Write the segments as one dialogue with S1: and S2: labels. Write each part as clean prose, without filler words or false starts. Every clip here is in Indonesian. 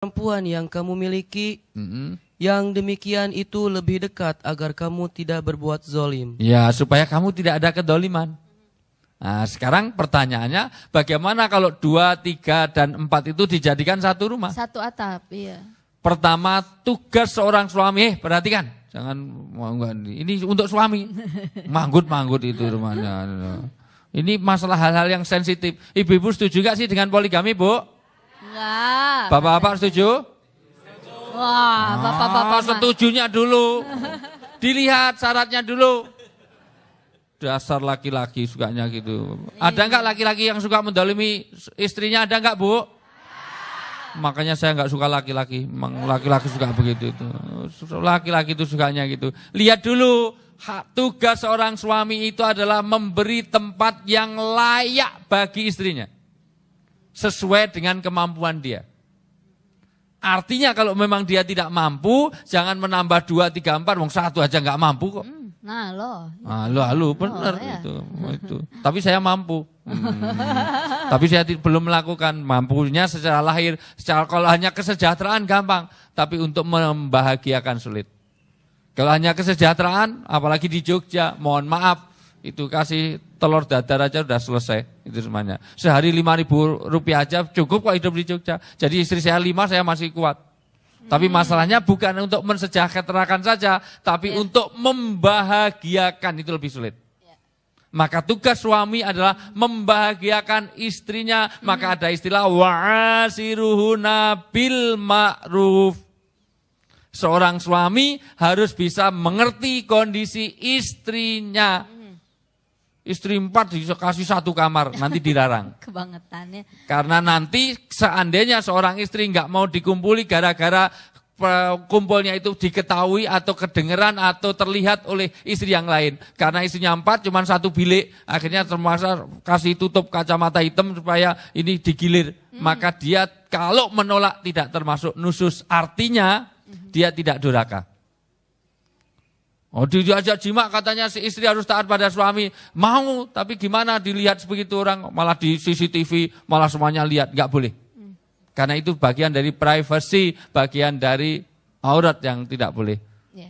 S1: perempuan yang kamu miliki, yang demikian itu lebih dekat agar kamu tidak berbuat zolim.
S2: Ya, supaya kamu tidak ada kedoliman. Nah, sekarang pertanyaannya, bagaimana kalau 2, 3, dan 4 itu dijadikan satu rumah?
S3: Satu atap, iya.
S2: Pertama, tugas seorang suami, perhatikan. Jangan, ini untuk suami. Manggut-manggut itu rumahnya. Ini masalah hal-hal yang sensitif. Ibu-ibu setuju gak sih dengan poligami, Bu?
S3: Enggak.
S2: Bapak-bapak setuju?
S3: Wah, bapak-bapak
S2: setujunya dulu. Dilihat syaratnya dulu. Dasar laki-laki sukanya gitu. Ada enggak laki-laki yang suka mendolimi istrinya? Ada enggak, Bu? Makanya saya enggak suka laki-laki. Memang laki-laki suka begitu itu. Laki-laki itu sukanya gitu. Lihat dulu, tugas seorang suami itu adalah memberi tempat yang layak bagi istrinya. Sesuai dengan kemampuan dia. Artinya kalau memang dia tidak mampu, jangan menambah 2, 3, 4, wong 1 aja enggak mampu kok.
S3: Nah, loh.
S2: Halo, benar
S3: ya.
S2: itu. Tapi saya mampu. Tapi saya belum melakukan. Mampunya secara lahir, kalau hanya kesejahteraan gampang, tapi untuk membahagiakan sulit. Kalau hanya kesejahteraan, apalagi di Jogja, mohon maaf, itu kasih telur dadar aja udah selesai itu semuanya. Sehari 5.000 rupiah aja cukup kok hidup di Jogja. Jadi istri saya 5, saya masih kuat. Tapi masalahnya bukan untuk mensejahterakan saja, tapi untuk membahagiakan itu lebih sulit. Maka tugas suami adalah membahagiakan istrinya. Maka ada istilah wa'asiruhuna bil ma'ruf. Seorang suami harus bisa mengerti kondisi istrinya. Istri 4 dikasih 1 kamar, nanti dilarang.
S3: Kebangetannya.
S2: Karena nanti seandainya seorang istri nggak mau dikumpuli gara-gara kumpulnya itu diketahui atau kedengeran atau terlihat oleh istri yang lain. Karena istrinya 4 cuma 1 bilik, akhirnya terpaksa kasih tutup kacamata hitam supaya ini digilir. Maka dia kalau menolak tidak termasuk nusus, artinya dia tidak durhaka. Oh, diajak jima katanya si istri harus taat pada suami. Mau, tapi gimana dilihat begitu orang, malah di CCTV, malah semuanya lihat, nggak boleh. Karena itu bagian dari privacy, bagian dari aurat yang tidak boleh.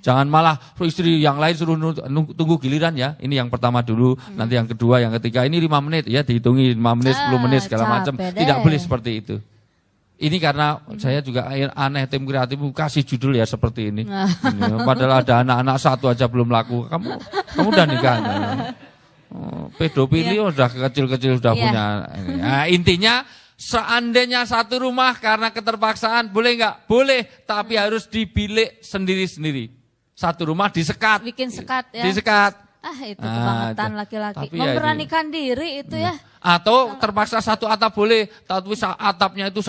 S2: Jangan malah istri yang lain suruh tunggu giliran ya. Ini yang pertama dulu, nanti yang kedua, yang ketiga. Ini 5 menit ya, dihitungi 5 menit, 10 menit segala macam. Tidak boleh seperti itu. Ini karena saya juga aneh, tim kreatif kasih judul ya seperti ini. Padahal ada anak-anak 1 aja belum laku. Kamu udah nikah. Pedofili udah kecil-kecil sudah punya. Nah, intinya seandainya satu rumah karena keterpaksaan boleh nggak? Boleh, tapi harus di bilik sendiri-sendiri. Satu rumah disekat.
S3: Bikin sekat ya.
S2: Disekat.
S3: Itu kebangetan laki-laki. Memberanikan diri itu ya.
S2: Atau terpaksa 1 atap boleh, tapi atapnya itu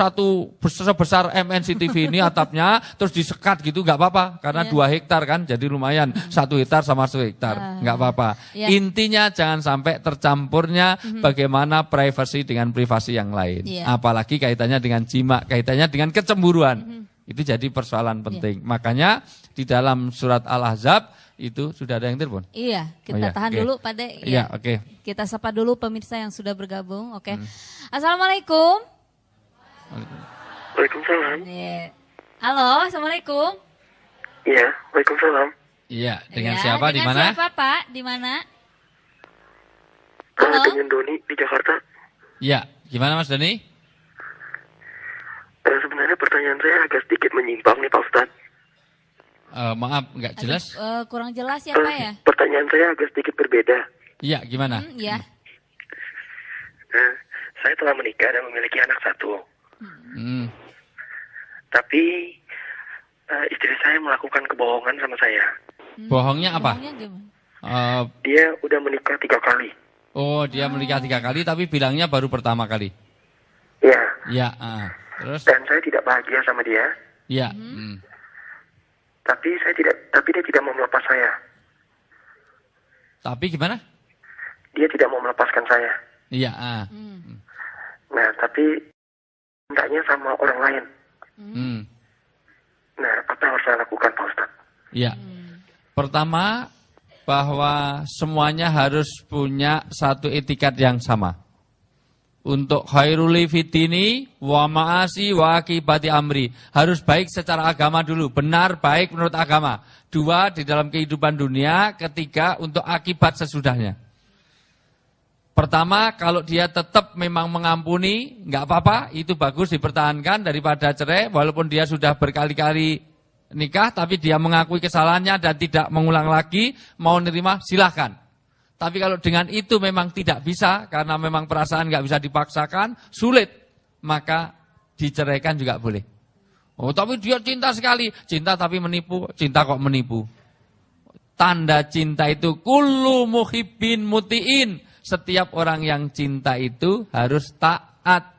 S2: sebesar MNCTV ini atapnya, terus disekat gitu nggak apa-apa, karena 2 hektar kan, jadi lumayan 1 hektar sama 1 hektar, nggak apa-apa. Intinya jangan sampai tercampurnya bagaimana privasi dengan privasi yang lain, apalagi kaitannya dengan jima, kaitannya dengan kecemburuan, itu jadi persoalan penting. Makanya di dalam surat Al-Ahzab itu sudah ada yang telepon.
S3: Iya, kita tahan dulu Pak De.
S2: Iya, oke.
S3: Kita sapa dulu pemirsa yang sudah bergabung. Oke. Assalamualaikum.
S4: Waalaikumsalam.
S3: Halo, assalamualaikum.
S4: Iya, waalaikumsalam.
S2: Iya, dengan siapa di mana?
S3: Dengan siapa Pak? Di mana?
S4: Dengan Doni di Jakarta.
S2: Iya, gimana Mas Doni?
S4: Sebenarnya pertanyaan saya agak sedikit menyimpang nih Pak Ustadz.
S2: Maaf, nggak jelas.
S3: Kurang jelas ya Pak ya?
S4: Pertanyaan saya agak sedikit berbeda.
S2: Iya, gimana?
S3: Iya.
S4: Saya telah menikah dan memiliki anak 1. Tapi istri saya melakukan kebohongan sama saya.
S2: Bohongnya apa?
S3: Bohongnya gimana?
S4: Dia udah menikah 3 kali.
S2: Oh, dia menikah 3 kali, tapi bilangnya baru pertama kali.
S4: Iya.
S2: Iya. Terus?
S4: Dan saya tidak bahagia sama dia.
S2: Iya.
S4: Tapi dia tidak mau melepas saya.
S2: Tapi gimana?
S4: Dia tidak mau melepaskan saya.
S2: Iya.
S4: Nah, tapi mintanya sama orang lain. Nah, apa yang harus saya lakukan, Pak Ustadz?
S2: Iya. Pertama, bahwa semuanya harus punya satu etikat yang sama. Untuk khairuli fitini wa ma'asi wa akibati amri. Harus baik secara agama dulu, benar baik menurut agama. 2 di dalam kehidupan dunia, ketiga untuk akibat sesudahnya. Pertama, kalau dia tetap memang mengampuni, nggak apa-apa, itu bagus dipertahankan daripada cerai, walaupun dia sudah berkali-kali nikah, tapi dia mengakui kesalahannya dan tidak mengulang lagi, mau nerima, silahkan. Tapi kalau dengan itu memang tidak bisa, karena memang perasaan nggak bisa dipaksakan, sulit, maka diceraikan juga boleh. Oh, tapi dia cinta sekali, cinta tapi menipu, cinta kok menipu. Tanda cinta itu kullu muhibbin mutiin. Setiap orang yang cinta itu harus taat.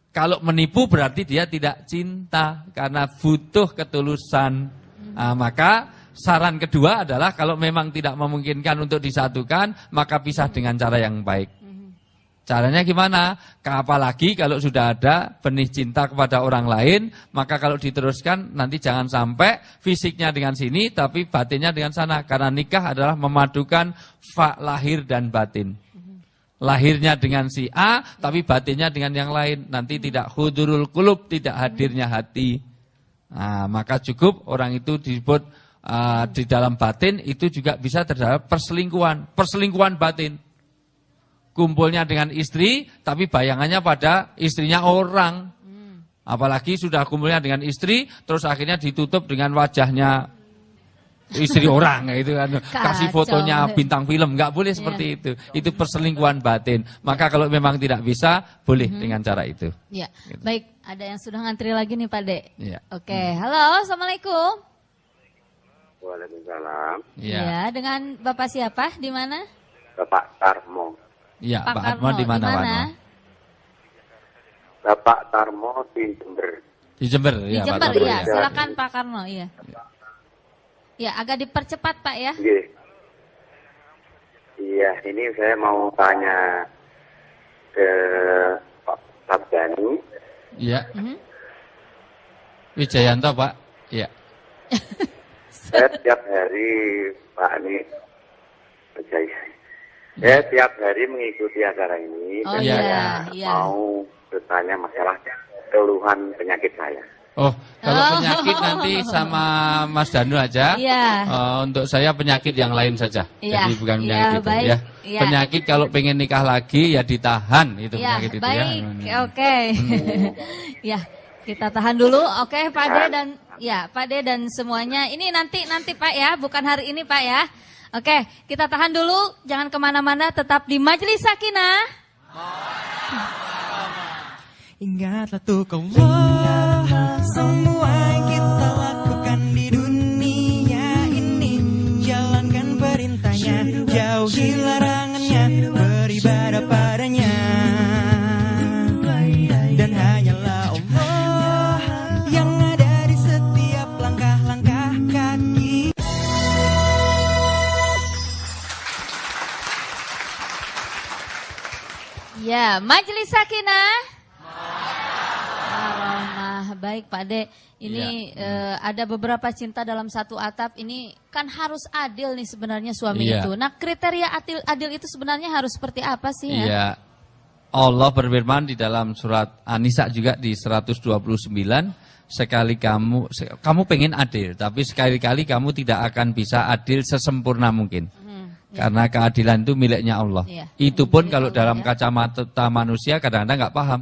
S2: Kalau menipu berarti dia tidak cinta, karena butuh ketulusan. Nah, maka saran kedua adalah kalau memang tidak memungkinkan untuk disatukan, maka pisah dengan cara yang baik. Caranya gimana? Apalagi kalau sudah ada benih cinta kepada orang lain, maka kalau diteruskan nanti jangan sampai fisiknya dengan sini, tapi batinnya dengan sana. Karena nikah adalah memadukan lahir dan batin. Lahirnya dengan si A, tapi batinnya dengan yang lain. Nanti tidak hudurul qulub, tidak hadirnya hati. Nah, maka cukup orang itu disebut di dalam batin itu juga bisa terdapat perselingkuhan batin. Kumpulnya dengan istri, tapi bayangannya pada istrinya orang. Apalagi sudah kumpulnya dengan istri, terus akhirnya ditutup dengan wajahnya istri orang, gitu kan. Kasih fotonya bintang film, nggak boleh seperti itu. Itu perselingkuhan batin. Maka kalau memang tidak bisa, boleh dengan cara itu.
S3: Ya,
S2: gitu.
S3: Baik. Ada yang sudah ngantri lagi nih Pak De.
S2: Ya.
S3: Oke, halo, assalamualaikum.
S5: Waalaikumsalam.
S3: Ya, dengan Bapak siapa? Di mana?
S5: Bapak Tarmo.
S2: Iya,
S3: Pak
S2: Pak
S3: Karno,
S2: Armo di mana, Pak Armo?
S5: Bapak Tarmo di Jember.
S2: Di Jember,
S3: Di
S2: ya,
S3: Jember,
S2: Pak Armo.
S3: ya. Silakan Pak Karno, iya. Ya, agak dipercepat Pak ya.
S5: Iya, ini saya mau tanya ke Pak Sabdani.
S2: Iya. Wijayanto, Pak. Iya.
S5: Saya tiap hari, Pak ini, saya tiap hari mengikuti acara ini.
S3: Oh
S5: dan
S2: iya,
S5: saya
S3: iya.
S5: mau bertanya masalah keluhan penyakit saya.
S2: Oh, kalau penyakit nanti sama Mas Danu aja.
S3: Iya.
S2: Untuk saya penyakit yang lain saja.
S3: Iya.
S2: Jadi bukan
S3: Iya,
S2: penyakit itu
S3: baik.
S2: ya.
S3: Iya.
S2: Penyakit kalau pengen nikah lagi ya ditahan itu
S3: Ya,
S2: penyakit itu
S3: baik.
S2: ya.
S3: Oke. Ya, kita tahan dulu. Oke, Pak De dan ya, Pak De dan semuanya. Ini nanti Pak ya, bukan hari ini Pak ya. Oke, kita tahan dulu. Jangan kemana-mana, tetap di Majelis Sakinah.
S6: Ingatlah tuh Allah, semua yang kita lakukan di dunia ini, jalankan perintahnya, jauhi larangannya, beribadah padanya. Dan hanyalah Allah yang ada di setiap langkah-langkah kaki.
S3: Ya, Majelis Sakinah. Baik Pak De, ini ada beberapa cinta dalam satu atap, ini kan harus adil nih sebenarnya suami itu. Nah, kriteria adil itu sebenarnya harus seperti apa sih ya?
S2: Iya. Allah berfirman di dalam surat An-Nisa juga di 129, sekali kamu pengen adil, tapi sekali-kali kamu tidak akan bisa adil sesempurna mungkin. Karena keadilan itu miliknya Allah. Itu pun kalau dalam kacamata manusia kadang-kadang nggak paham.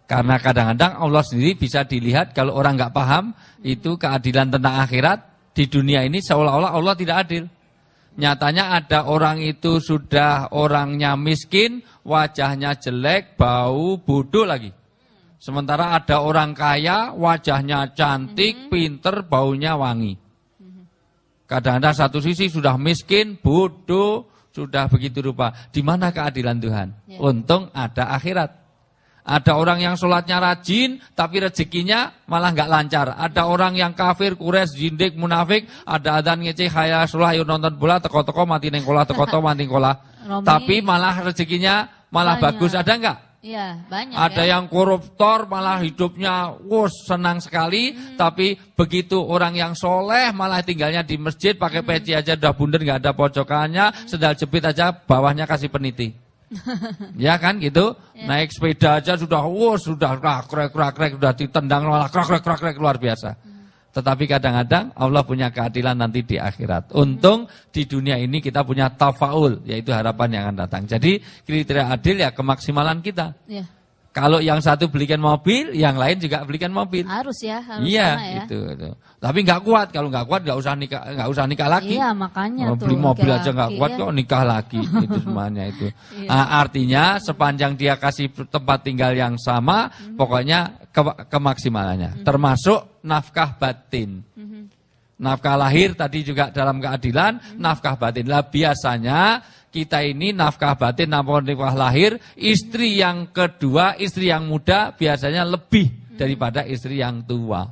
S2: Karena kadang-kadang Allah sendiri bisa dilihat kalau orang nggak paham itu keadilan tentang akhirat di dunia ini seolah-olah Allah tidak adil. Nyatanya ada orang itu sudah orangnya miskin, wajahnya jelek, bau, bodoh lagi. Sementara ada orang kaya, wajahnya cantik, pinter, baunya wangi. Kadang-kadang satu sisi sudah miskin, bodoh, sudah begitu rupa. Di mana keadilan Tuhan? Untung ada akhirat. Ada orang yang sholatnya rajin, tapi rezekinya malah nggak lancar. Ada orang yang kafir, kures, jindik, munafik. Ada adzan ngeceh, khaya sholah, yuk nonton bola, teko-teko, mati nengkolah, teko-teko, mati nengkolah. Tapi malah rezekinya malah banyak. Bagus. Ada nggak?
S3: Iya, banyak.
S2: Ada yang koruptor, malah hidupnya senang sekali. Tapi begitu orang yang soleh, malah tinggalnya di masjid, pakai peci aja udah bundar, nggak ada pojokannya. Sendal jepit aja, bawahnya kasih peniti. Ya kan gitu. Naik sepeda aja sudah krek sudah ditendang malah krek luar biasa. Tetapi kadang-kadang Allah punya keadilan nanti di akhirat. Untung di dunia ini kita punya tafaul, yaitu harapan yang akan datang. Jadi kriteria adil ya kemaksimalan kita.
S3: Ya.
S2: Kalau yang satu belikan mobil, yang lain juga belikan mobil.
S3: Harus ya, harus
S2: Iya,
S3: sama ya.
S2: itu. Tapi nggak kuat. Kalau nggak kuat nggak usah nikah lagi.
S3: Iya, makanya tuh.
S2: Beli mobil aja nggak
S3: laki-laki,
S2: kuat
S3: ya.
S2: kok nikah lagi. Itu semuanya itu.
S3: Iya.
S2: Artinya sepanjang dia kasih tempat tinggal yang sama, pokoknya kemaksimalannya. Termasuk nafkah batin. Nafkah lahir tadi juga dalam keadilan, nafkah batin. Lah biasanya kita ini nafkah batin nafkah lahir, istri yang kedua, istri yang muda biasanya lebih daripada istri yang tua.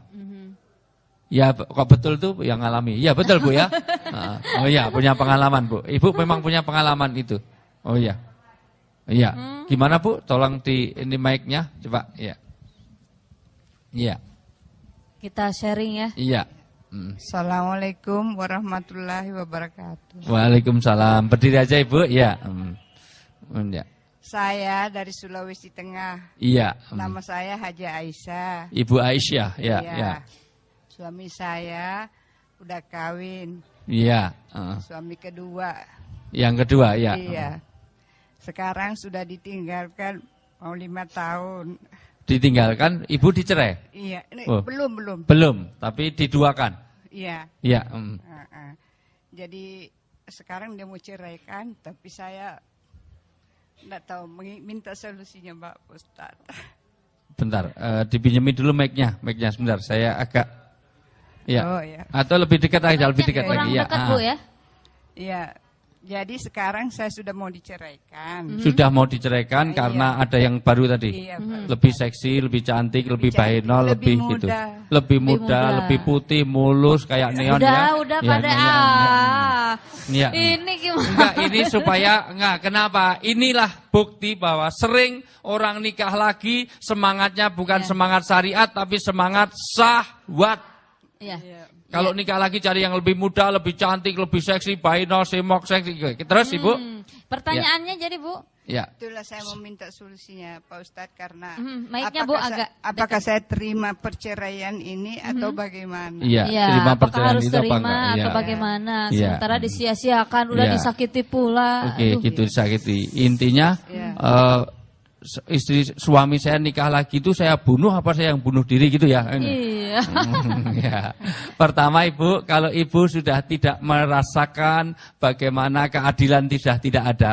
S2: Ya kok betul tuh yang alami? Ya betul Bu ya. Oh iya punya pengalaman Bu. Ibu memang punya pengalaman itu. Oh iya. Iya. Gimana Bu? Tolong ini mic-nya coba. Iya. Iya.
S3: Kita sharing ya.
S2: Iya.
S7: Assalamualaikum warahmatullahi wabarakatuh.
S2: Waalaikumsalam. Berdiri aja Ibu. Iya. Ya.
S7: Saya dari Sulawesi Tengah.
S2: Iya.
S7: Nama saya Haji Aisyah.
S2: Ibu Aisyah. Ya.
S7: Iya.
S2: Ya.
S7: Suami saya udah kawin.
S2: Iya.
S7: Suami kedua.
S2: Yang kedua ya.
S7: Iya. Sekarang sudah ditinggalkan mau 5 tahun.
S2: Ditinggalkan, Ibu dicerai?
S7: Iya.
S2: Oh.
S7: Belum.
S2: Belum, tapi diduakan.
S7: Iya.
S2: Iya.
S7: Jadi sekarang dia mau ceraikan, tapi saya enggak tahu minta solusinya Pak Ustaz.
S2: Bentar, dipinjemin dulu mic-nya sebentar. Saya agak ya.
S7: Oh ya.
S2: Atau lebih dekat aja, lebih dekat
S3: Kurang
S2: lagi ya.
S3: dekat Bu ya.
S7: Iya. Jadi sekarang saya sudah mau diceraikan.
S2: Sudah mau diceraikan karena ada yang baru tadi.
S7: Iya,
S2: Lebih seksi, lebih cantik, lebih
S7: cantik,
S2: bahenol,
S7: lebih
S2: lebih gitu.
S7: muda.
S2: Lebih muda,
S3: muda.
S2: lebih putih, mulus kayak neon ya.
S3: Udah
S2: Ya,
S3: pada
S2: Iya.
S3: Ini gimana?
S2: Enggak, ini supaya kenapa? Inilah bukti bahwa sering orang nikah lagi semangatnya bukan semangat syariat tapi semangat syahwat.
S3: Iya.
S2: Kalau nikah lagi cari yang lebih muda, lebih cantik, lebih seksi, bahenol, semok, seksi. Terus Ibu?
S3: Pertanyaannya jadi Bu?
S2: Ya.
S7: Itulah saya mau minta solusinya Pak Ustadz karena
S3: mic-nya, Bu, agak
S7: apakah saya terima perceraian ini atau bagaimana?
S2: Iya,
S3: Iya,
S2: terima
S3: apakah
S2: perceraian
S3: harus
S2: itu apa
S3: terima
S2: enggak?
S3: atau
S2: Iya.
S3: bagaimana?
S2: Iya.
S3: Sementara disia-siakan, udah
S2: Iya.
S3: disakiti pula.
S2: Oke,
S3: Aduh,
S2: gitu disakiti. Intinya
S7: Iya.
S2: istri suami saya nikah lagi itu saya bunuh apa saya yang bunuh diri gitu ya?
S3: Iya.
S2: Ya. Pertama Ibu, kalau Ibu sudah tidak merasakan bagaimana keadilan tidak ada.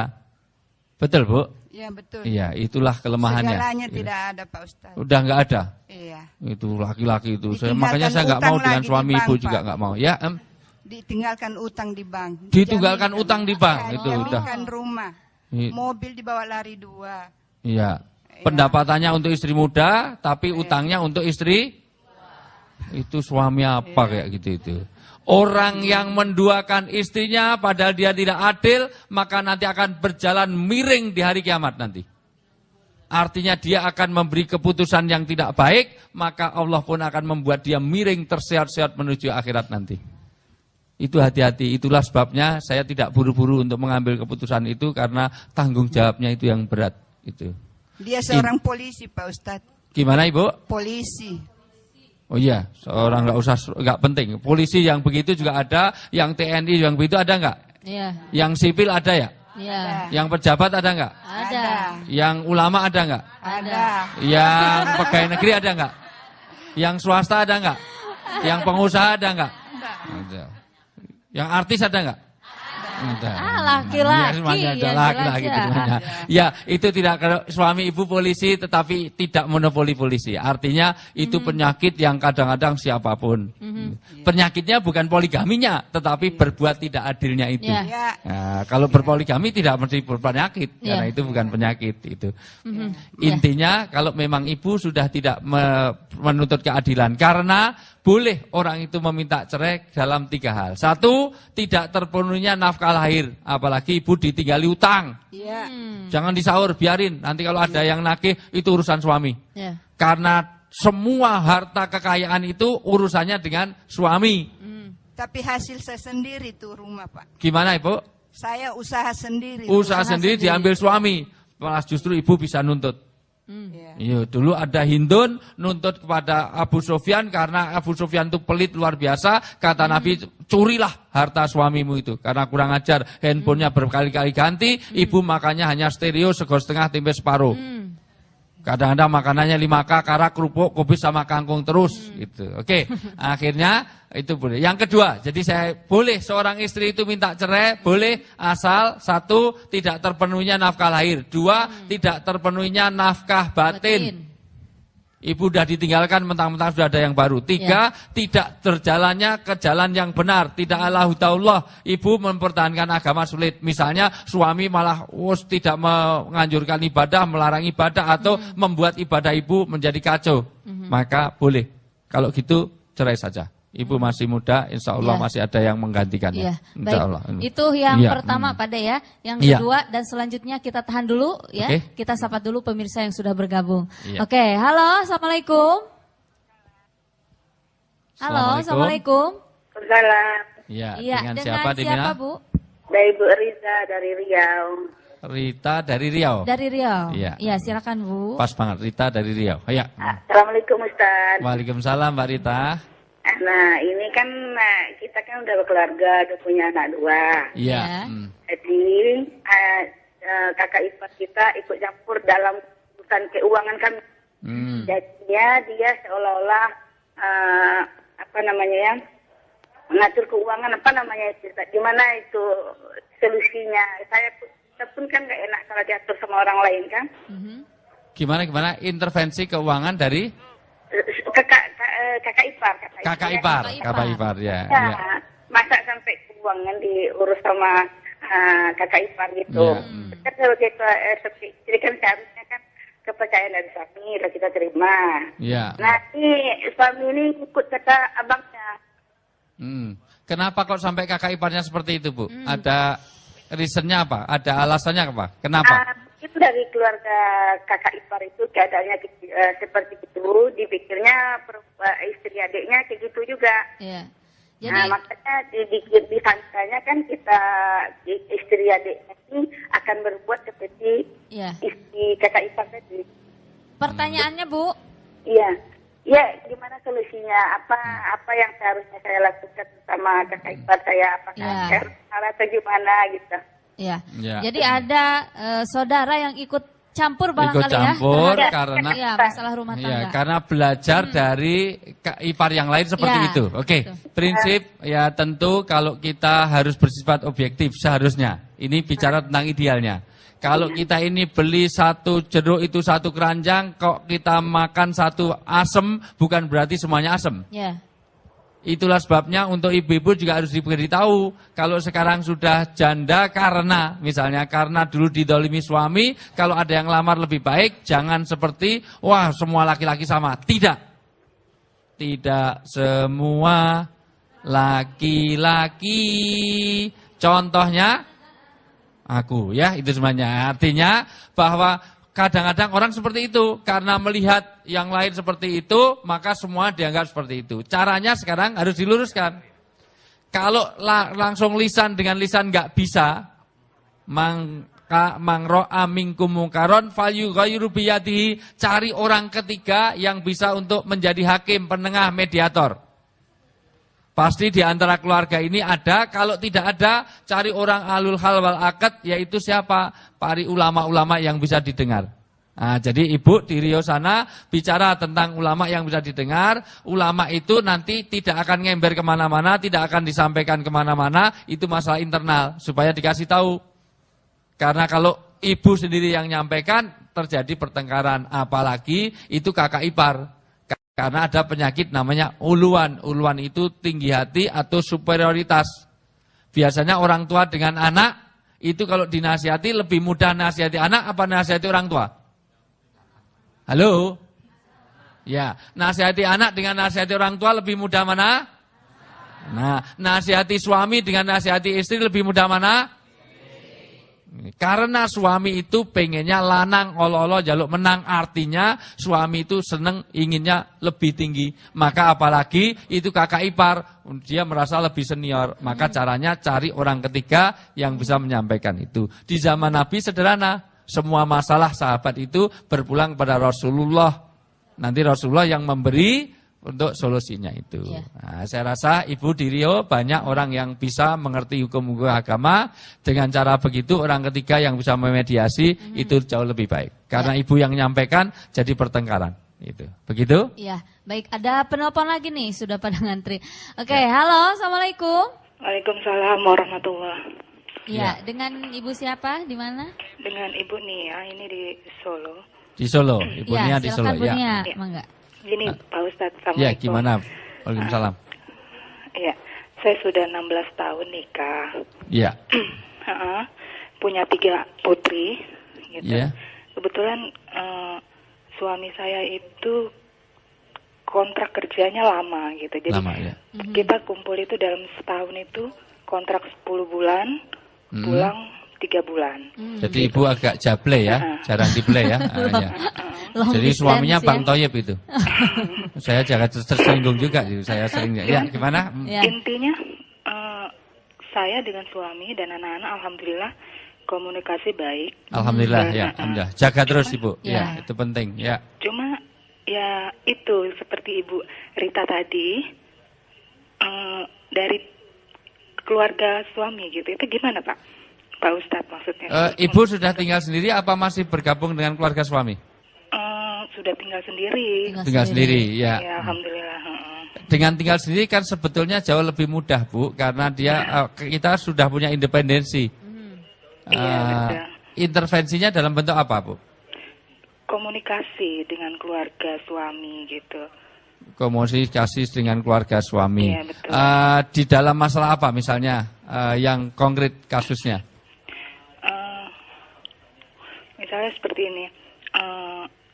S2: Betul Bu?
S7: Iya betul.
S2: Iya, itulah kelemahannya.
S7: Segalanya
S2: Iya.
S7: tidak ada Pak Ustadz.
S2: Udah nggak ada.
S7: Iya.
S2: Itu laki-laki itu.
S7: Ditinggalkan
S2: Makanya saya nggak mau
S7: utang
S2: dengan
S7: lagi
S2: suami
S7: di bank,
S2: Ibu juga
S7: Pak.
S2: nggak mau. Ya,
S7: Ditinggalkan utang di bank.
S2: Ditinggalkan utang di bank,
S7: Iya,
S2: itu udah.
S7: dijaminkan rumah. Mobil dibawa lari 2.
S2: Iya. Pendapatannya untuk istri muda, tapi utangnya untuk istri itu suami apa kayak gitu itu. Orang yang menduakan istrinya padahal dia tidak adil, maka nanti akan berjalan miring di hari kiamat nanti. Artinya dia akan memberi keputusan yang tidak baik, maka Allah pun akan membuat dia miring tersehat-sehat menuju akhirat nanti. Itu hati-hati, itulah sebabnya saya tidak buru-buru untuk mengambil keputusan itu karena tanggung jawabnya itu yang berat itu.
S7: Dia seorang polisi Pak Ustadz.
S2: Gimana Ibu?
S7: Polisi.
S2: Oh iya, seorang nggak penting. Polisi yang begitu juga ada, yang TNI yang begitu ada nggak?
S3: Iya.
S2: Yang sipil ada ya?
S3: Iya.
S2: Yang pejabat ada nggak?
S3: Ada.
S2: Yang ulama ada nggak?
S7: Ada.
S2: Yang pegawai negeri ada nggak? Yang swasta ada nggak? Yang pengusaha ada nggak? Ada. Yang artis ada nggak?
S3: Laki-laki.
S2: Ya, semuanya ada
S3: yang
S2: laki-laki
S3: jelas ya.
S2: semuanya. Ya, itu tidak suami ibu polisi tetapi tidak monopoli polisi. Artinya itu penyakit yang kadang-kadang siapapun. Penyakitnya bukan poligaminya, tetapi berbuat tidak adilnya itu.
S3: Ya.
S7: Ya.
S2: Nah, kalau berpoligami tidak mesti berpenyakit karena itu bukan penyakit itu. Intinya kalau memang ibu sudah tidak menuntut keadilan karena boleh orang itu meminta cerai dalam 3 hal. 1, tidak terpenuhinya nafkah lahir, apalagi ibu ditinggali utang.
S7: Iya.
S2: Jangan disaur, biarin. Nanti kalau ada yang nagih itu urusan suami.
S3: Ya.
S2: Karena semua harta kekayaan itu urusannya dengan suami.
S7: Tapi hasil saya sendiri tuh rumah Pak.
S2: Gimana Ibu?
S7: Saya usaha sendiri.
S2: Usaha sendiri diambil suami. Malah justru ibu bisa nuntut.
S7: Iya.
S2: Iya, dulu ada Hindun nuntut kepada Abu Sufyan karena Abu Sufyan itu pelit luar biasa. Kata Nabi, curilah harta suamimu itu karena kurang ajar. Handphonenya berkali-kali ganti, ibu makannya hanya stereo sego setengah tempe separuh. Kadang-kadang makanannya 5K, karak, kerupuk, kubis sama kangkung terus gitu. Oke, akhirnya itu boleh. Yang kedua, jadi saya boleh seorang istri itu minta cerai, boleh asal satu tidak terpenuhinya nafkah lahir, dua tidak terpenuhinya nafkah batin. Ibu sudah ditinggalkan mentang-mentang sudah ada yang baru. Tiga, tidak terjalannya ke jalan yang benar. Tidak Allahu ta'ala. Ibu mempertahankan agama sulit. Misalnya suami malah tidak menganjurkan ibadah, melarang ibadah atau membuat ibadah ibu menjadi kacau. Maka boleh. Kalau gitu cerai saja. Ibu masih muda, insya Allah masih ada yang menggantikannya.
S3: Iya,
S2: Insya
S3: baik.
S2: Allah.
S3: Itu yang pertama Pak De ya. Yang kedua dan selanjutnya kita tahan dulu ya. Kita sapa dulu pemirsa yang sudah bergabung. Oke, halo, assalamualaikum. Halo, assalamualaikum.
S5: Waalaikumsalam.
S2: Iya,
S3: Iya,
S2: dengan siapa di Mina?
S3: Bu?
S5: Dari Bu Riza dari Riau.
S2: Rita dari Riau.
S3: Dari Riau.
S2: Iya.
S3: Iya, silakan Bu.
S2: Pas banget, Rita dari Riau. Ya.
S5: Assalamualaikum Ustaz.
S2: Waalaikumsalam Mbak Rita.
S5: Nah, ini kan kita kan udah berkeluarga, udah punya anak 2.
S2: Iya.
S5: Jadi kakak ipar kita ikut campur dalam urusan keuangan kan. Jadinya dia seolah-olah mengatur keuangan gimana itu solusinya. Kita pun kan nggak enak kalau diatur sama orang lain kan.
S2: Gimana intervensi keuangan dari
S5: kakak ipar.
S2: Kakak ipar ya.
S5: Masa sampai keuangan diurus sama kakak ipar gitu. Kan kalau kita istri kan seharusnya kan kepercayaan dari suami udah kita terima.
S2: Iya.
S5: Nah ini suami ini ikut kata abangnya.
S2: Kenapa kok sampai kakak iparnya seperti itu, Bu? Ada reasonnya apa? Ada alasannya apa? Kenapa?
S5: Itu dari keluarga kakak ipar itu keadaannya seperti itu, dipikirnya istri adiknya kayak gitu juga.
S3: Iya.
S5: Jadi, makanya di sangkanya kan kita istri adiknya ini akan berbuat seperti istri kakak ipar tadi.
S3: Pertanyaannya Bu?
S5: Iya. Ya, gimana solusinya? Apa yang seharusnya saya lakukan sama kakak ipar saya? Apakah saya salah atau gimana gitu?
S3: Iya. Jadi ada saudara yang ikut campur barangkali
S2: karena
S3: masalah rumah tangga.
S2: Ya, karena belajar dari ipar yang lain seperti itu. Oke. Prinsip ya tentu kalau kita harus bersifat objektif seharusnya. Ini bicara tentang idealnya. Kalau kita ini beli satu jeruk itu satu keranjang, kok kita makan satu asem, bukan berarti semuanya asem.
S3: Ya.
S2: Itulah sebabnya untuk ibu-ibu juga harus diberitahu. Kalau sekarang sudah janda karena dulu didolimi suami, kalau ada yang lamar lebih baik, jangan seperti, wah semua laki-laki sama. Tidak. Tidak semua laki-laki. Contohnya, aku ya, itu semuanya. Artinya bahwa kadang-kadang orang seperti itu, karena melihat yang lain seperti itu, maka semua dianggap seperti itu. Caranya sekarang harus diluruskan. Kalau langsung lisan dengan lisan nggak bisa, mangro'a minkum mungkaron falyughayyiru biyadihi, cari orang ketiga yang bisa untuk menjadi hakim, penengah, mediator. Pasti di antara keluarga ini ada, kalau tidak ada, cari orang alul hal wal akad, yaitu siapa? Para ulama-ulama yang bisa didengar. Nah, jadi ibu di Riau sana bicara tentang ulama yang bisa didengar. Ulama itu nanti tidak akan ngember kemana-mana, tidak akan disampaikan kemana-mana, itu masalah internal, supaya dikasih tahu. Karena kalau ibu sendiri yang nyampaikan, terjadi pertengkaran, apalagi itu kakak ipar. Karena ada penyakit namanya uluan. Uluan itu tinggi hati atau superioritas. Biasanya orang tua dengan anak, itu kalau dinasihati lebih mudah nasihati anak apa nasihati orang tua? Halo? Ya, nasihati anak dengan nasihati orang tua lebih mudah mana? Nah, nasihati suami dengan nasihati istri lebih mudah mana? Karena suami itu pengennya lanang olo-olo jaluk menang, artinya suami itu seneng inginnya lebih tinggi. Maka apalagi itu kakak ipar, dia merasa lebih senior. Maka caranya cari orang ketiga yang bisa menyampaikan itu. Di zaman Nabi sederhana, semua masalah sahabat itu berpulang pada Rasulullah. Nanti Rasulullah yang memberi untuk solusinya itu.
S3: Ya.
S2: Nah, saya rasa Ibu di Rio banyak orang yang bisa mengerti hukum-hukum agama. Dengan cara begitu orang ketiga yang bisa memediasi itu jauh lebih baik. Karena Ibu yang menyampaikan jadi pertengkaran. Itu. Begitu?
S3: Ya, baik. Ada penelpon lagi nih, sudah pada ngantri. Oke, halo, assalamualaikum.
S5: Waalaikumsalam warahmatullahi.
S3: Ya, dengan Ibu siapa? Di mana?
S5: Dengan Ibu Nia, ini di Solo.
S2: Di Solo, Ibu Nia di Solo.
S3: Silakan Bu Nia,
S5: Ya.
S3: mangga.
S5: Gini Pak Ustadz,
S2: Ya,
S5: Assalamualaikum.
S2: gimana? Waalaikumsalam.
S5: Iya, saya sudah 16 tahun nikah.
S2: Iya.
S5: Punya 3 putri gitu.
S2: Iya.
S5: Kebetulan suami saya itu kontrak kerjanya lama gitu. Jadi
S2: Lama ya.
S5: kita kumpul itu dalam setahun itu kontrak 10 bulan, pulang 3 bulan.
S2: Jadi Ibu agak jable ya, jarang dible ya. Ya.
S3: Long
S2: Jadi
S3: distance
S2: suaminya
S3: ya.
S2: Bang Toyib itu. Saya jangan tersinggung juga, saya seringnya. Ya, gimana?
S3: Ya.
S5: Intinya saya dengan suami dan anak-anak alhamdulillah komunikasi baik.
S2: Alhamdulillah ya, alhamdulillah. Jaga terus Ibu.
S3: Ya.
S2: Ya, itu penting. Ya.
S5: Cuma ya itu seperti Ibu Rita tadi dari keluarga suami gitu. Itu gimana Pak? Pak Ustadz maksudnya.
S2: Ibu sudah tinggal sendiri apa masih bergabung dengan keluarga suami?
S5: Sudah tinggal sendiri.
S2: Tinggal sendiri, ya.
S5: Ya, alhamdulillah.
S2: Dengan tinggal sendiri kan sebetulnya jauh lebih mudah, Bu, karena dia kita sudah punya independensi.
S5: Iya, betul.
S2: Intervensinya dalam bentuk apa, Bu?
S5: Komunikasi dengan keluarga suami gitu.
S2: Komunikasi dengan keluarga suami.
S5: Iya, betul.
S2: Di dalam masalah apa misalnya yang konkret kasusnya?
S5: Misalnya seperti ini.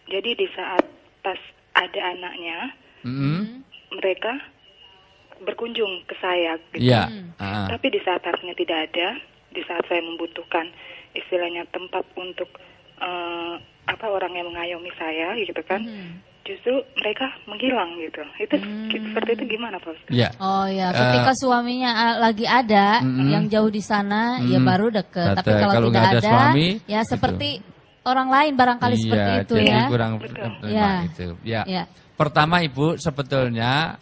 S5: Jadi di saat pas ada anaknya, mereka berkunjung ke saya gitu.
S2: Iya.
S5: Tapi di saat anaknya tidak ada, di saat saya membutuhkan istilahnya tempat untuk orang yang mengayomi saya gitu kan, justru mereka menghilang gitu. Itu seperti itu gimana Pak Ustaz?
S2: Ya.
S3: Oh ya, ketika suaminya lagi ada, yang jauh di sana, ya baru deket. Tapi kalau tidak
S2: nggak ada suami,
S3: ya seperti orang lain barangkali seperti itu
S2: jadi
S3: ya.
S2: kurang
S3: Ya.
S2: itu. Ya.
S3: Ya.
S2: Pertama Ibu sebetulnya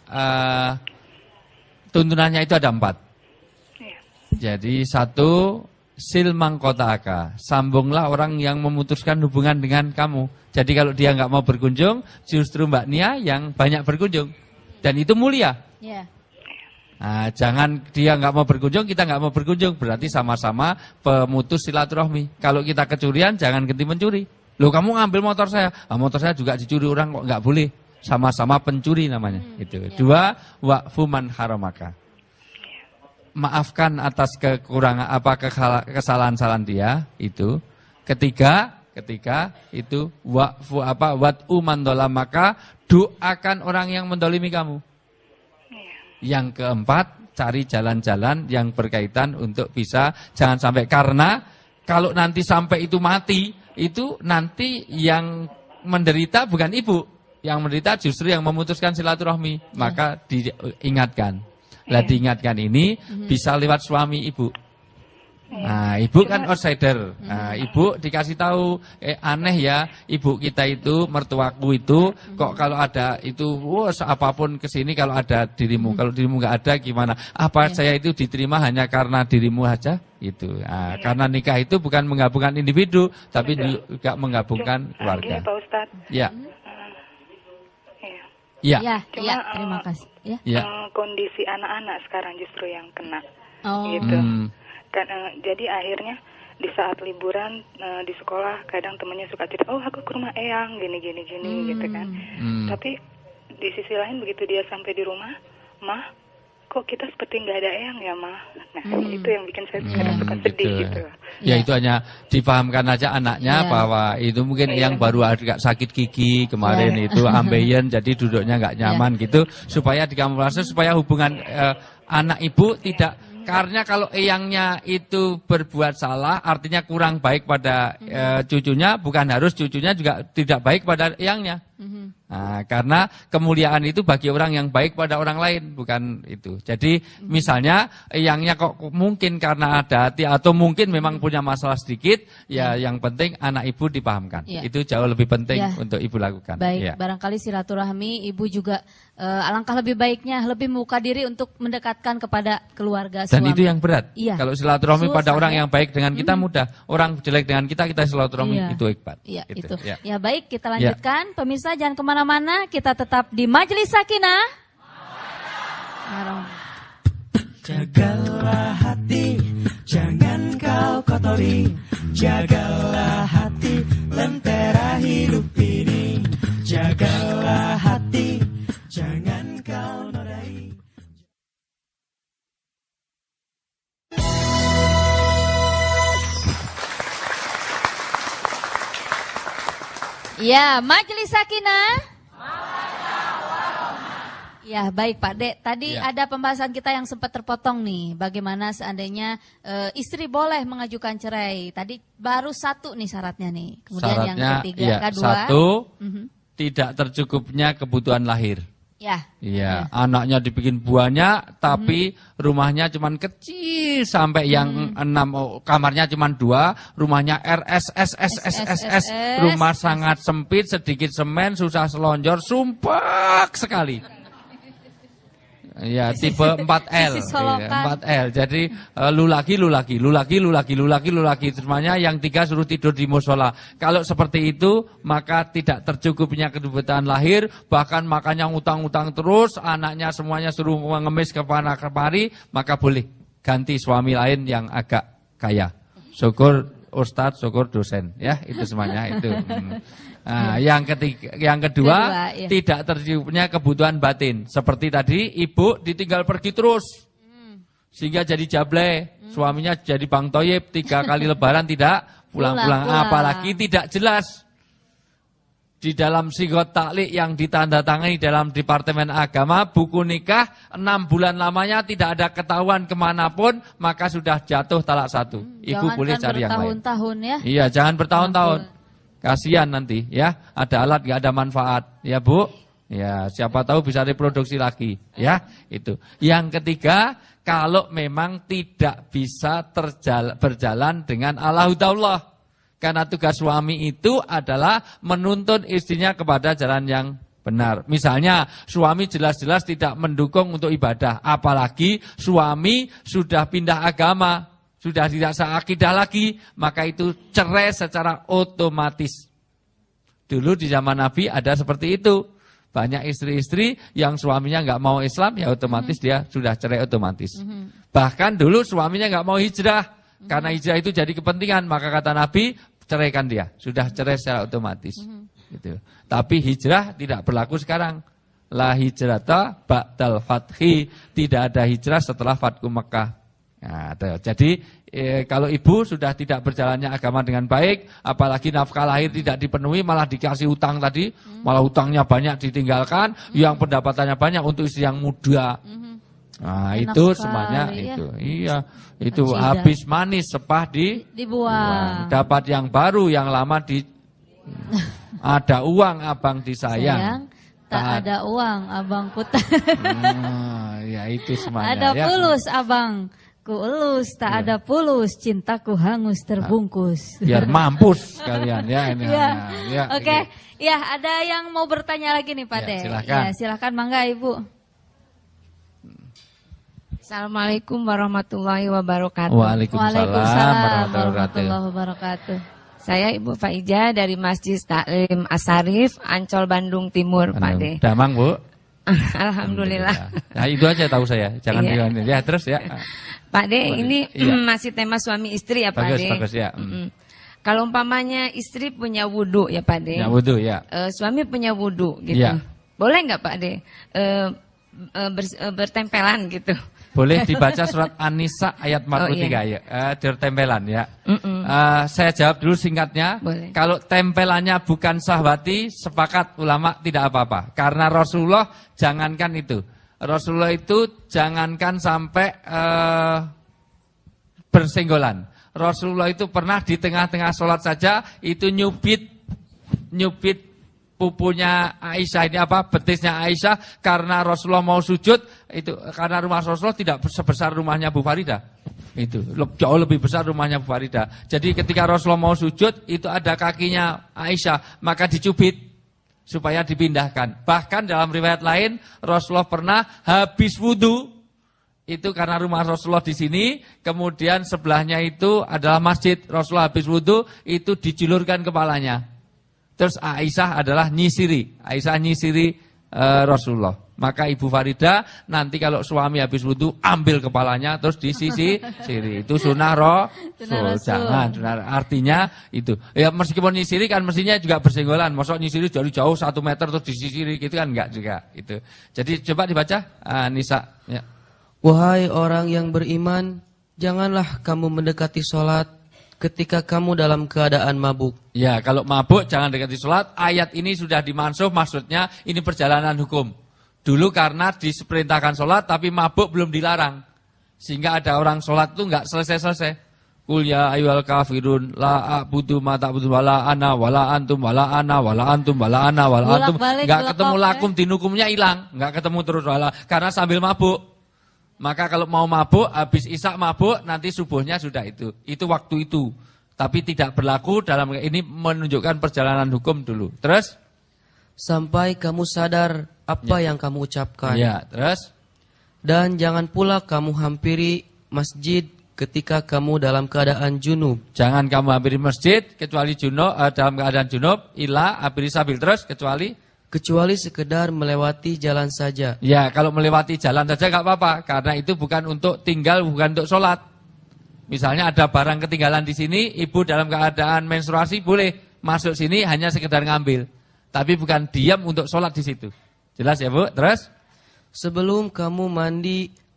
S2: tuntunannya itu ada 4.
S5: Iya.
S2: Jadi 1, sil mangkota'aka, sambunglah orang yang memutuskan hubungan dengan kamu. Jadi kalau dia nggak mau berkunjung, justru Mbak Nia yang banyak berkunjung. Dan itu mulia.
S3: Ya.
S2: Nah, jangan dia nggak mau berkunjung, kita nggak mau berkunjung. Berarti sama-sama pemutus silaturahmi. Kalau kita kecurian, jangan ganti mencuri. Loh, kamu ngambil motor saya. Motor saya juga dicuri orang, kok nggak boleh. Sama-sama pencuri namanya. Itu. 2, wa'fu man haramaka. Maafkan atas kekurangan kesalahan-kesalahan dia itu. Ketiga itu wat'u man dolamaka, doakan orang yang mendolimi kamu. Yang keempat, cari jalan-jalan yang berkaitan untuk bisa jangan sampai, karena kalau nanti sampai itu mati, itu nanti yang menderita bukan ibu, yang menderita justru yang memutuskan silaturahmi. Maka diingatkan. Lah diingatkan ini bisa lewat suami ibu. Nah, ibu kan outsider. Nah, ibu dikasih tahu, aneh ya, ibu kita itu, mertuaku itu, kok kalau ada itu, apapun kesini kalau ada dirimu. Kalau dirimu nggak ada gimana? Apa saya itu diterima hanya karena dirimu aja? Itu. Nah, karena nikah itu bukan menggabungkan individu, tapi juga menggabungkan keluarga.
S5: Gini Pak Ustadz.
S2: Ya.
S3: Ya,
S2: Ya.
S3: ya, terima kasih. Ya.
S2: Ya.
S5: Kondisi anak-anak sekarang justru yang kena.
S3: Oh.
S5: Gitu. Kan, jadi akhirnya di saat liburan di sekolah kadang temannya suka cerita, oh aku ke rumah Eyang gini gitu kan. Tapi di sisi lain begitu dia sampai di rumah, Mah, kok kita seperti nggak ada Eyang ya Mah. Nah itu yang bikin saya kadang suka sedih gitu.
S2: Ya itu hanya dipahamkan aja anaknya bahwa itu mungkin yang baru agak sakit gigi kemarin itu ambeien, jadi duduknya nggak nyaman gitu, supaya dikamuflase supaya hubungan anak ibu tidak Karena kalau eyangnya itu berbuat salah, artinya kurang baik pada cucunya, bukan harus cucunya juga tidak baik pada eyangnya. Nah, karena kemuliaan itu bagi orang yang baik pada orang lain, bukan itu. Jadi misalnya eyangnya kok mungkin karena ada hati atau mungkin memang punya masalah sedikit, ya yang penting anak ibu dipahamkan.
S3: Ya.
S2: Itu jauh lebih penting
S3: Ya.
S2: untuk ibu lakukan.
S3: Baik,
S2: Ya.
S3: barangkali silaturahmi ibu juga alangkah lebih baiknya lebih membuka diri untuk mendekatkan kepada keluarga
S2: Dan
S3: suami.
S2: itu yang berat.
S3: Iya.
S2: Kalau silaturahmi pada
S3: Susah,
S2: orang
S3: ya.
S2: yang baik dengan kita mudah. Orang jelek dengan kita silaturahmi
S3: Iya.
S2: itu hebat.
S3: Iya,
S2: Gitu,
S3: itu.
S2: ya.
S3: Ya baik, kita lanjutkan. Pemirsa jangan kemana-mana, kita tetap di Majelis Sakinah.
S6: Jagalah hati, jangan kau kotori. Jagalah hati, lentera hidup ini. Jagalah hati, jangan kau nodai.
S3: Ya, Majelis Sakinah. Ya, baik Pak Dek. Tadi
S2: Ya.
S3: ada pembahasan kita yang sempat terpotong nih. Bagaimana seandainya istri boleh mengajukan cerai. Tadi baru satu nih syaratnya nih. Kemudian yang
S2: Syaratnya,
S3: ketiga,
S2: ya,
S3: kedua.
S2: satu,
S3: Mhm.
S2: tidak tercukupnya kebutuhan lahir.
S3: Ya.
S2: Iya, anaknya dibikin banyak, tapi rumahnya cuman kecil sampai yang 6, kamarnya cuman 2, rumahnya RSSSSSS, rumah sangat sempit, sedikit semen, susah selonjor, sumpek sekali. Ya, tipe 4L.
S3: Sisi solokan.
S2: Iya, 4L. Jadi lu lagi. Semuanya yang 3 suruh tidur di musola. Kalau seperti itu, maka tidak tercukupnya kebutuhan lahir, bahkan makannya ngutang-ngutang terus, anaknya semuanya suruh mengemis ke kemari, maka boleh ganti suami lain yang agak kaya. Syukur ustadz, syukur dosen, ya itu semuanya itu. Nah, yang kedua,
S3: iya.
S2: tidak tercukupnya kebutuhan batin. Seperti tadi, ibu ditinggal pergi terus, sehingga jadi jable. Suaminya jadi Bang Toyib, 3 kali lebaran tidak pulang-pulang.
S3: Pulang.
S2: Apalagi tidak jelas di dalam sigot taklik yang ditandatangani dalam Departemen Agama, buku nikah 6 bulan lamanya tidak ada ketahuan kemanapun, maka sudah jatuh talak 1. Ibu boleh cari yang lain.
S3: Bertahun-tahun ya.
S2: Iya, jangan bertahun-tahun. Kasihan nanti ya, ada alat nggak ada manfaat, ya Bu. Ya, siapa tahu bisa reproduksi lagi, ya. Itu. Yang ketiga, kalau memang tidak bisa berjalan dengan Allah. Karena tugas suami itu adalah menuntun istrinya kepada jalan yang benar. Misalnya, suami jelas-jelas tidak mendukung untuk ibadah, apalagi suami sudah pindah agama, sudah tidak seakidah lagi, maka itu cerai secara otomatis. Dulu di zaman Nabi ada seperti itu. Banyak istri-istri yang suaminya nggak mau Islam, ya otomatis dia sudah cerai otomatis. Bahkan dulu suaminya nggak mau hijrah, karena hijrah itu jadi kepentingan, maka kata Nabi, ceraikan dia. Sudah cerai secara otomatis. Gitu. Tapi hijrah tidak berlaku sekarang. La hijrata ba'dal fathi. Tidak ada hijrah setelah Fathu Mekah. Nah, jadi kalau ibu sudah tidak berjalannya agama dengan baik, apalagi nafkah lahir tidak dipenuhi, malah dikasih utang tadi, malah utangnya banyak ditinggalkan, yang pendapatannya banyak untuk istri yang muda. Nah,
S3: Enak
S2: itu
S3: sekali,
S2: semuanya
S3: ya.
S2: itu. Iya, itu
S3: Ajidah.
S2: habis manis sepah
S3: Dibuang.
S2: dapat yang baru, yang lama ada uang abang disayang.
S3: Tak ada uang abang putar.
S2: Ya itu semuanya.
S3: Ada
S2: ya.
S3: pulus abang. Ku elus, tak ada pulus, cintaku hangus terbungkus.
S2: Biar mampus kalian ya ini.
S3: Iya.
S2: Ya,
S3: Oke,
S2: gitu.
S3: ya ada yang mau bertanya lagi nih Pak
S2: Ya,
S3: De.
S2: silakan.
S3: Ya, silakan mangga Ibu.
S8: Assalamualaikum warahmatullahi wabarakatuh.
S2: Waalaikumsalam warahmatullahi
S3: wabarakatuh.
S8: Saya Ibu Faijah dari Masjid Taklim Asarif, Ancol, Bandung Timur, Pak De.
S2: Damang, Bu.
S8: Alhamdulillah.
S2: Nah, itu aja tahu saya. Jangan
S8: Iya.
S2: bilang ya terus ya.
S8: Pak De, ini
S2: Iya.
S8: masih tema suami istri ya Pak
S2: Bagus,
S8: De.
S2: bagus ya.
S8: Kalau umpamanya istri punya wudhu ya Pak De.
S2: Ya wudu ya.
S8: Suami punya wudhu gitu.
S2: Iya.
S8: Boleh nggak Pak De bertempelan gitu?
S2: Boleh dibaca surat An-Nisa ayat 43 ya. Tempelan ya. Saya jawab dulu singkatnya.
S8: Boleh.
S2: Kalau tempelannya bukan sahwati, sepakat ulama tidak apa-apa. Karena Rasulullah jangankan itu. Rasulullah itu jangankan sampai bersenggolan. Rasulullah itu pernah di tengah-tengah sholat saja itu nyubit pupunya Aisyah, ini betisnya Aisyah, karena Rasulullah mau sujud, itu karena rumah Rasulullah tidak sebesar rumahnya Bu Farida. Itu jauh lebih besar rumahnya Bu Farida. Jadi ketika Rasulullah mau sujud, itu ada kakinya Aisyah, maka dicubit supaya dipindahkan. Bahkan dalam riwayat lain, Rasulullah pernah habis wudu, itu karena rumah Rasulullah di sini, kemudian sebelahnya itu adalah masjid. Rasulullah habis wudu, itu dijulurkan kepalanya. Terus Aisyah adalah nyisiri, Rasulullah. Maka Ibu Farida nanti kalau suami habis wudu ambil kepalanya terus disisiri. Itu sunnah Rasul. Jangan, artinya itu. Ya meskipun nyisiri kan mestinya juga bersenggolan. Masa nyisiri dari jauh 1 meter terus disisiri gitu kan enggak juga itu. Jadi coba dibaca Nisa ya.
S1: Wahai orang yang beriman, janganlah kamu mendekati sholat ketika kamu dalam keadaan mabuk.
S2: Ya, kalau mabuk jangan dekati sholat. Ayat ini sudah dimansuh, maksudnya ini perjalanan hukum. Dulu karena diperintahkan sholat, tapi mabuk belum dilarang. Sehingga ada orang sholat itu enggak selesai-selesai. Qul ya ayyuhal kafirun, la a'budu ma ta'budun wala ana wala antum wala ana wala antum wala ana wala antum. Enggak ketemu lakum, dinukumnya hilang. Enggak ketemu terus wala, karena sambil mabuk. Maka kalau mau mabuk, habis isya mabuk, nanti subuhnya sudah itu. Itu waktu itu. Tapi tidak berlaku dalam ini menunjukkan perjalanan hukum dulu. Terus?
S1: Sampai kamu sadar apa yang kamu ucapkan.
S2: Ya, terus?
S1: Dan jangan pula kamu hampiri masjid ketika kamu dalam keadaan junub.
S2: Jangan kamu hampiri masjid kecuali dalam keadaan junub, hampiri sabil terus kecuali sekedar melewati jalan saja. Ya, kalau melewati jalan saja enggak apa-apa, karena itu bukan untuk tinggal, bukan untuk sholat. Misalnya ada barang ketinggalan di sini, ibu dalam keadaan menstruasi boleh masuk sini hanya sekedar ngambil, tapi bukan diam untuk sholat di situ. Jelas ya Bu? Terus?
S1: Sebelum kamu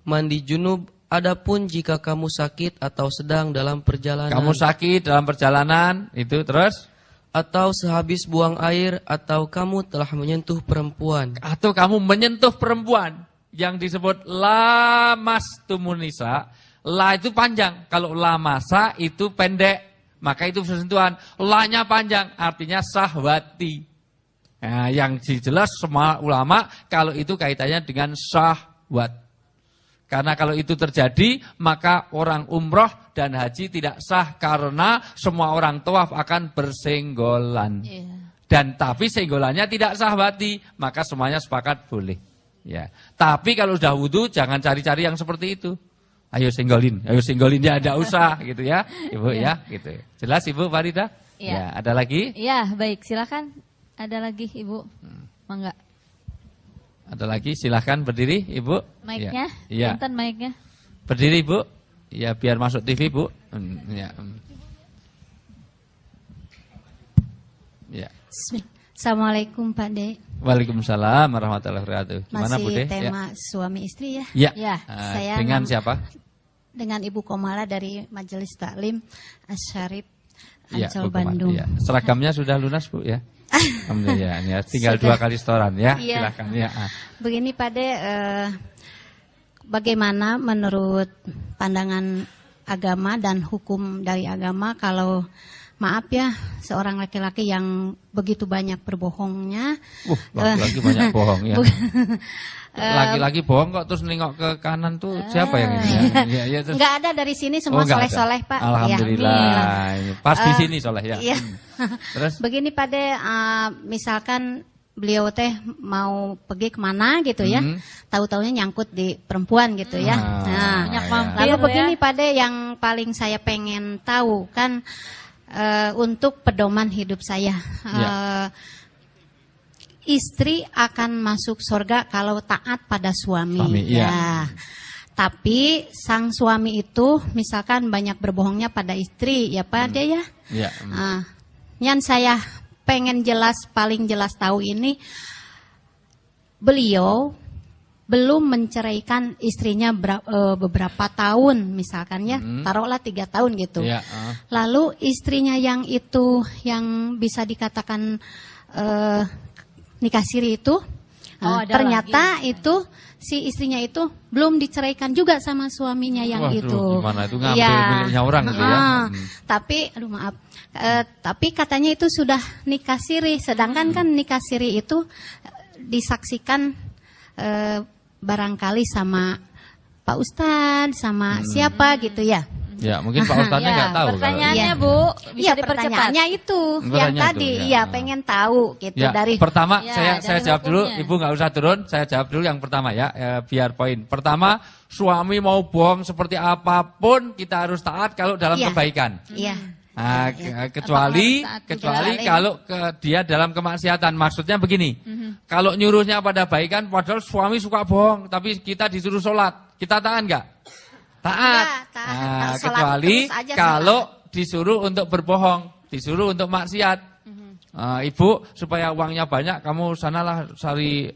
S1: mandi junub, adapun jika kamu sakit atau sedang dalam perjalanan.
S2: Kamu sakit dalam perjalanan, itu terus?
S1: Atau sehabis buang air, atau kamu telah menyentuh perempuan.
S2: Atau kamu menyentuh perempuan yang disebut lamastumun nisa. La itu panjang, kalau lamasa itu pendek, maka itu sentuhan. La-nya panjang, artinya sahwati. Nah, yang jelas semua ulama kalau itu kaitannya dengan syahwat. Karena kalau itu terjadi, maka orang umroh dan haji tidak sah karena semua orang tawaf akan bersenggolan. Dan tapi senggolannya tidak sahwati, maka semuanya sepakat boleh. Ya. Tapi kalau sudah wudu jangan cari-cari yang seperti itu. Ayo senggolin ya, ada usah gitu ya, Ibu ya, gitu. Jelas Ibu Farida? Ya, ada lagi?
S3: Ya, baik, silakan. Ada lagi Ibu. Mangga. Ada
S2: lagi, silahkan berdiri Ibu.
S3: Mic-nya,
S2: ya.
S3: punten mic-nya.
S2: Berdiri Bu, ya biar masuk TV Bu. Ya. Ya.
S9: Assalamualaikum Pak De.
S2: Waalaikumsalam warahmatullahi wabarakatuh. Gimana
S9: Masih
S2: Bu De?
S9: tema suami istri ya?
S2: Ya.
S9: Saya
S2: dengan siapa?
S9: Dengan Ibu Komala dari Majelis Taklim Asyarif
S2: Ya,
S9: Ancol Bandung.
S2: Ya. Seragamnya sudah lunas Bu ya? Alhamdulillah ya. Tinggal sudah. 2 kali setoran ya. Silakan ya.
S9: Begini Pak De, bagaimana menurut pandangan agama dan hukum dari agama kalau maaf ya seorang laki-laki yang begitu banyak berbohongnya.
S2: Laki-laki banyak bohong ya. Laki-laki bohong kok terus nengok ke kanan tuh siapa yang ini? Ya, terus.
S9: Enggak ada dari sini semua soleh-soleh Pak.
S2: Alhamdulillah. Ya. Pas di sini soleh ya.
S9: Iya.
S2: Terus?
S9: Begini Pak De, misalkan beliau teh mau pergi kemana gitu ya, tahu-taunya nyangkut di perempuan gitu ya. Lalu begini Pak De, yang paling saya pengen tahu kan untuk pedoman hidup saya. Istri akan masuk surga kalau taat pada suami. Ya. Tapi sang suami itu misalkan banyak berbohongnya pada istri, ya Pak De ya. Yang saya pengen paling jelas tahu ini, beliau belum menceraikan istrinya beberapa tahun misalkan ya, taruhlah 3 tahun gitu. Lalu istrinya yang itu yang bisa dikatakan nikah siri itu, ternyata itu si istrinya itu belum diceraikan juga sama suaminya yang
S2: Waduh,
S9: itu.
S2: gimana itu ngambil miliknya orang gitu ya.
S9: Tapi aduh maaf. Tapi katanya itu sudah nikah siri, sedangkan kan nikah siri itu disaksikan barangkali sama Pak Ustadz, sama siapa gitu ya.
S2: Ya, mungkin Pak Ustadznya nggak tahu.
S3: Pertanyaannya Bu, bisa dipercepat.
S9: Pertanyaannya itu yang tadi, pengen tahu gitu dari.
S2: Pertama,
S3: Ya,
S2: saya
S3: dari
S2: jawab dulu,
S3: hukumnya.
S2: Ibu nggak usah turun, saya jawab dulu yang pertama ya, biar poin. Pertama, suami mau bohong seperti apapun kita harus taat kalau dalam kebaikan.
S9: Iya.
S2: Nah, kecuali
S9: dijalani?
S2: kalau dia dalam kemaksiatan. Maksudnya begini, kalau nyuruhnya pada baikan, padahal suami suka bohong, tapi kita disuruh sholat, kita taat nggak? Taat.
S9: Ya, taat.
S2: Nah,
S9: Sholat
S2: kecuali
S9: terus aja
S2: kalau disuruh untuk berbohong, disuruh untuk maksiat. Ibu, supaya uangnya banyak, kamu sanalah cari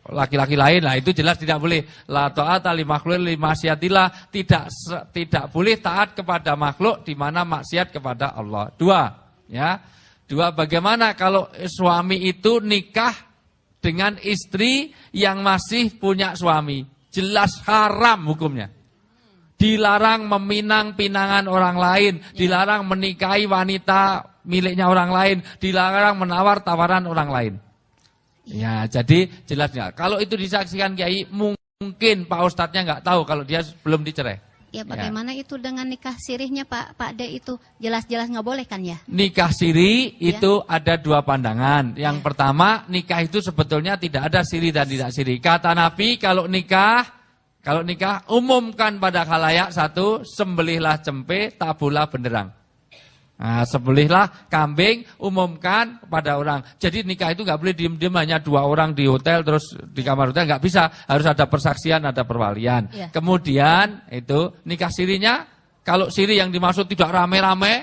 S2: laki-laki lain. Lah itu jelas tidak boleh. La ta'ata li makhluqin li maksiatillah, tidak boleh taat kepada makhluk di mana maksiat kepada Allah. Dua, bagaimana kalau suami itu nikah dengan istri yang masih punya suami? Jelas haram hukumnya. Dilarang meminang pinangan orang lain, dilarang menikahi wanita miliknya orang lain, dilarang menawar tawaran orang lain. Ya, jadi jelasnya. Kalau itu disaksikan Kiai, mungkin Pak Ustadznya nggak tahu kalau dia belum dicerai.
S9: Ya bagaimana itu dengan nikah sirihnya Pak De itu jelas-jelas nggak boleh kan ya?
S2: Nikah siri itu ada dua pandangan. Yang pertama, nikah itu sebetulnya tidak ada siri dan tidak siri. Kata Nabi, kalau nikah umumkan pada khalayak satu, sembelihlah cempe, tabulah benderang. Nah, sembelihlah kambing, umumkan pada orang. Jadi nikah itu nggak boleh diem-diem hanya dua orang di hotel terus di kamar hotel, nggak bisa. Harus ada persaksian, ada perwalian. Kemudian itu nikah sirinya, kalau siri yang dimaksud tidak rame-rame,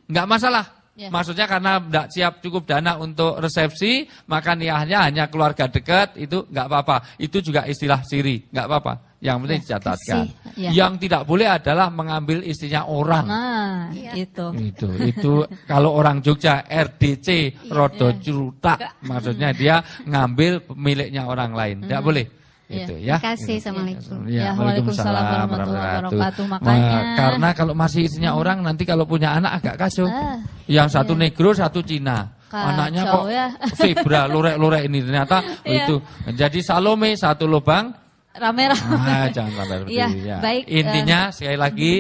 S2: nggak masalah. Maksudnya karena tidak siap cukup dana untuk resepsi, maka nikahnya hanya keluarga dekat, itu nggak apa-apa. Itu juga istilah siri, nggak apa-apa. Yang penting dicatatkan. Yang tidak boleh adalah mengambil istrinya orang.
S3: Nah, itu
S2: Kalau orang Jogja RDC, rodo curutak, maksudnya dia ngambil miliknya orang lain. Tidak boleh. Itu ya.
S9: Terima kasih, Assalamualaikum.
S2: Ya,
S3: Waalaikumsalam warahmatullahi wabarakatuh. Makanya
S2: karena kalau masih istrinya orang, nanti kalau punya anak agak kacau. Yang satu negro, satu Cina. Anaknya kok zebra, lurek-lurek ini ternyata itu. Jadi Salome satu lubang.
S3: Rame-rame.
S2: Jangan sampai
S3: Ya, baik.
S2: Intinya sekali lagi,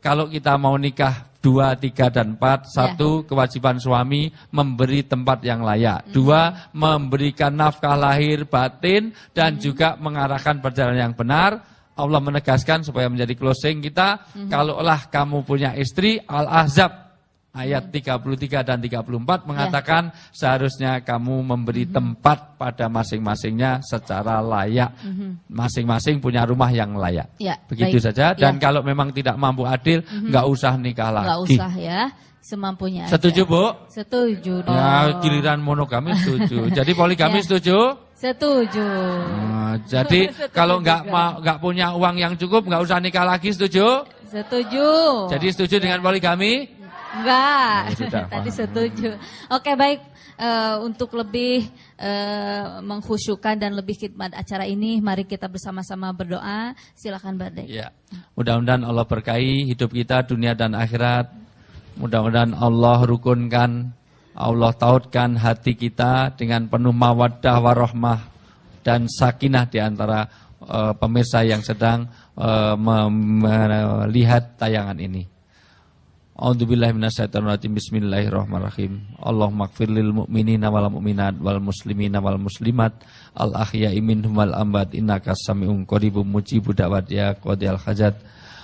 S2: kalau kita mau nikah 2, 3, dan 4, satu, kewajiban suami memberi tempat yang layak. 2, memberikan nafkah lahir batin dan juga mengarahkan perjalanan yang benar. Allah menegaskan supaya menjadi closing kita, kalaulah kamu punya istri, Al-Ahzab ayat 33 dan 34 mengatakan seharusnya kamu memberi tempat pada masing-masingnya secara layak. Masing-masing punya rumah yang layak. Begitu saja. Dan kalau memang tidak mampu adil, nggak usah nikah lagi.
S3: Nggak usah ya, semampunya.
S2: Setuju Bu?
S3: Setuju dong.
S2: Ya, giliran monogami setuju. Jadi poligami setuju?
S3: Setuju.
S2: Jadi kalau nggak punya uang yang cukup, nggak usah nikah lagi, setuju?
S3: Setuju.
S2: Jadi setuju dengan poligami?
S3: Enggak,
S2: sudah,
S3: tadi setuju. Oke, baik. Untuk lebih mengkhusyukkan dan lebih khidmat acara ini, mari kita bersama-sama berdoa. Silakan Badai.
S2: Ya. Mudah-mudahan Allah berkahi hidup kita dunia dan akhirat. Mudah-mudahan Allah rukunkan, Allah tautkan hati kita dengan penuh mawaddah warahmah dan sakinah di antara pemirsa yang sedang melihat tayangan ini. A'udzubillahi minasyaitonirrajim. Bismillahirrahmanirrahim. Allahumma ighfir lil mu'minina wal mu'minat wal muslimina wal muslimat al ahya'i minhum wal amwat innaka sami'un qaribun mujibud da'wat ya qadiyal hajat.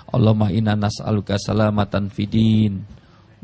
S2: Allahumma inna nas'aluka salamatan fidin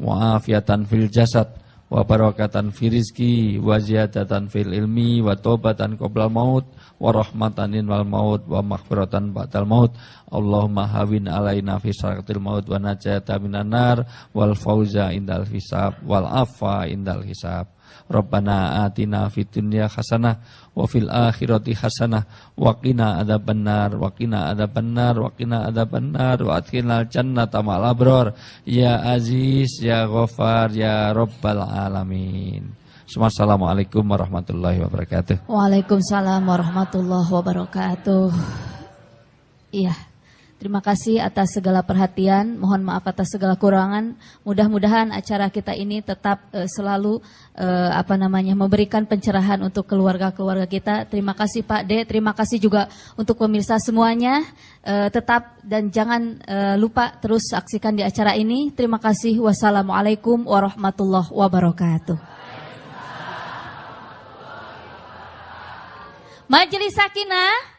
S2: wa afiatan fil jasad wa barakatan fi rizki wa ziyadatan fil ilmi wa taubatan qoblal maut wa rahmatan wal maut wa maghfiratan ba'dal maut. Allahumma hawin alaina fi sakatil maut wa najata minan nar wal fauza indal hisab wal afa indal hisab. Rabbana atina fid dunya hasanah wa fil akhirati hasanah wa qina adzabannar wa qina adzabannar wa qina adzabannar wa adkhilnal jannata ma'al abrar ya aziz ya ghafar ya rabbal alamin. Wassalamualaikum warahmatullahi wabarakatuh.
S3: Waalaikumsalam warahmatullahi wabarakatuh. Iya. Terima kasih atas segala perhatian, mohon maaf atas segala kurangan. Mudah-mudahan acara kita ini tetap selalu memberikan pencerahan untuk keluarga-keluarga kita. Terima kasih Pak D, terima kasih juga untuk pemirsa semuanya. Tetap dan jangan lupa terus saksikan di acara ini. Terima kasih. Wassalamualaikum warahmatullahi wabarakatuh. Majelis Sakinah.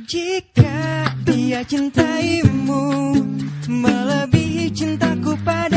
S6: Jika dia cintaimu melebihi cintaku pada